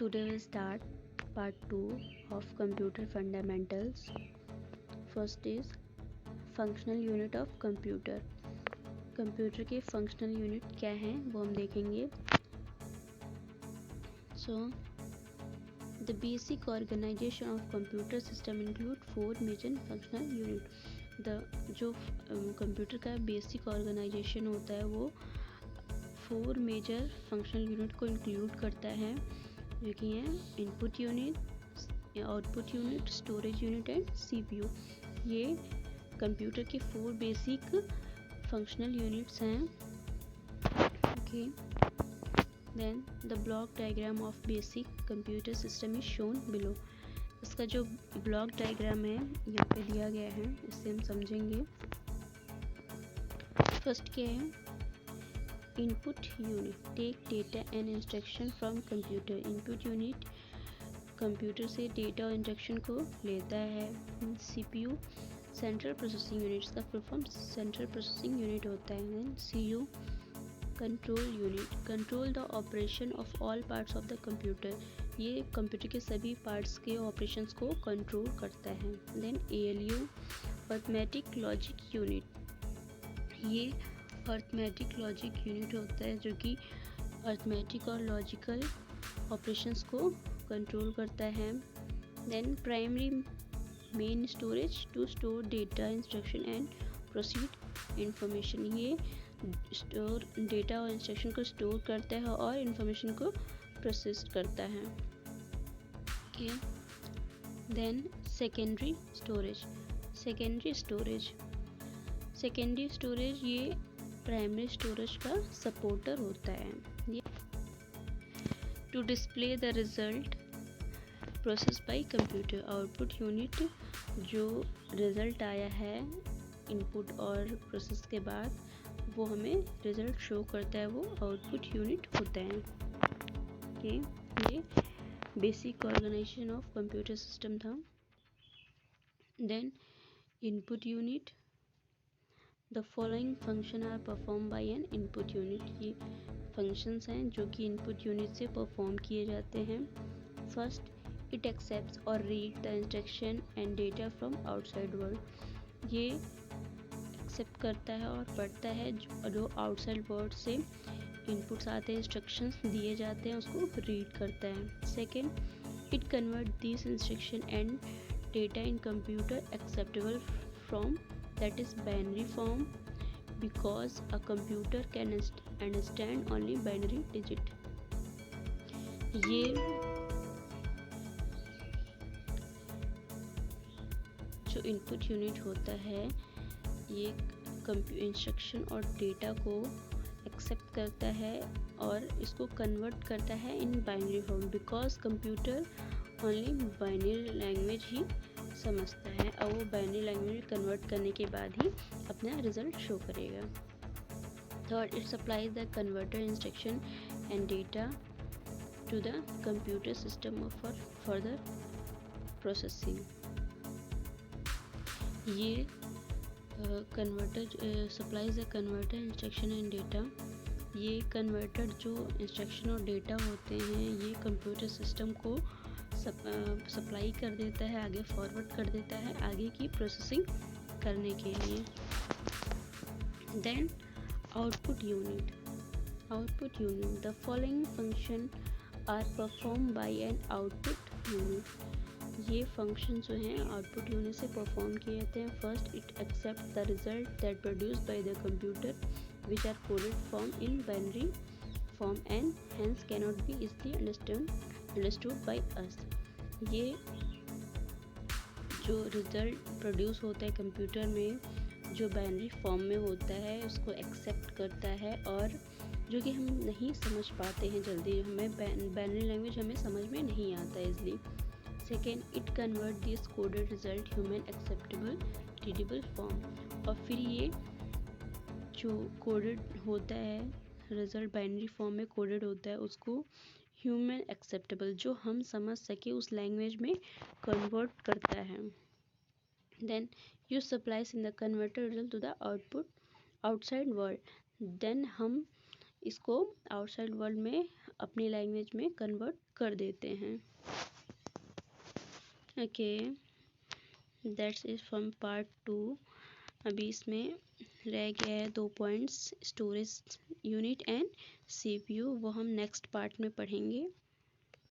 Today we start part 2 of computer fundamentals. First is functional unit of computer. Computer के functional unit क्या हैं वो हम देखेंगे. So the basic organization of computer system include 4 major functional unit. जो computer का basic organisation होता है वो 4 मेजर फंक्शनल यूनिट को इंक्लूड करता है, जो कि हैं input unit, output unit, storage unit and CPU. ये कंप्यूटर के 4 बेसिक फंक्शनल यूनिट्स हैं. Okay, then the block diagram of basic computer system is shown below. इसका जो ब्लॉक डायग्राम है यहाँ पे दिया गया है, इससे हम समझेंगे. फर्स्ट क्या है? Input unit take data and instruction from computer. Input unit computer से डेटा और इंस्ट्रक्शन को लेता है. सीपीयू सेंट्रल प्रोसेसिंग यूनिट, इसका full form central processing unit होता है. Then CU control unit control the operation of all parts of the computer. ये computer के सभी पार्ट्स के ऑपरेशंस को कंट्रोल करता है. Then ALU arithmetic logic unit, ये अरिथमेटिक लॉजिक यूनिट होता है जो कि अरिथमेटिक और लॉजिकल ऑपरेशंस को कंट्रोल करता है. Then primary main storage to store data, instruction and proceed information. ये स्टोर डेटा और इंस्ट्रक्शन को स्टोर करता है और इंफॉर्मेशन को प्रोसेस करता है. Okay, then secondary storage. Secondary storage ये प्राइमरी स्टोरेज का सपोर्टर होता है. ये to display the result process by computer. Output unit जो रिजल्ट आया है इनपुट और प्रोसेस के बाद वो हमें रिजल्ट शो करता है, वो आउटपुट यूनिट होता है. ओके, ये basic organisation of computer system था. Then input unit the following function are perform by an input unit. ये फंक्शंस हैं जो कि इनपुट यूनिट से परफॉर्म किए जाते हैं. फर्स्ट, इट एक्सेप्ट्स और read the instruction and data from outside world. ये एक्सेप्ट करता है और पढ़ता है जो आउटसाइड वर्ल्ड से इनपुट्स आते हैं, इंस्ट्रक्शंस दिए जाते हैं, उसको रीड करता है. Second, it convert this instruction and data in computer acceptable from that is binary form because a computer can understand only binary digit. ये जो इनपुट यूनिट होता है ये इंस्ट्रक्शन और डेटा को एक्सेप्ट करता है और इसको कन्वर्ट करता है in binary form because computer only binary language ही समझता है और वो बाइनरी लैंग्वेज कन्वर्ट करने के बाद ही अपना रिजल्ट शो करेगा. Third, it supplies the converter instruction and data to the computer system for further processing. ये converter supplies the converter instruction and data. ये कन्वर्टर जो इंस्ट्रक्शन और डेटा होते हैं ये कंप्यूटर सिस्टम को सप्लाई कर देता है, आगे फॉरवर्ड कर देता है आगे की प्रोसेसिंग करने के लिए. Then output unit the following function are perform by an output unit. ये फंक्शन जो हैं आउटपुट यूनिट से परफॉर्म किए जाते हैं. First, it accept the result that produce by the computer which are coded form in binary form and hence cannot be easily understood by us. ये जो result produce होता है कंप्यूटर में जो बाइनरी फॉर्म में होता है उसको एक्सेप्ट करता है और जो कि हम नहीं समझ पाते हैं जल्दी, हमें बाइनरी लैंग्वेज हमें समझ में नहीं आता easily. Second, it convert this coded result human acceptable readable form. और फिर ये जो कोडेड होता है रिजल्ट बाइनरी फॉर्म में कोडेड होता है उसको ह्यूमन एक्सेप्टेबल जो हम समझ सके उस लैंग्वेज में कन्वर्ट करता है. Then you supplies in the converter result to the outside world. Then हम इसको आउटसाइड वर्ल्ड में अपनी लैंग्वेज में कन्वर्ट कर देते हैं। Okay, that's it from part 2। अभी इसमें रह गया है 2 points, storage unit and CPU, वो हम नेक्स्ट पार्ट में पढ़ेंगे।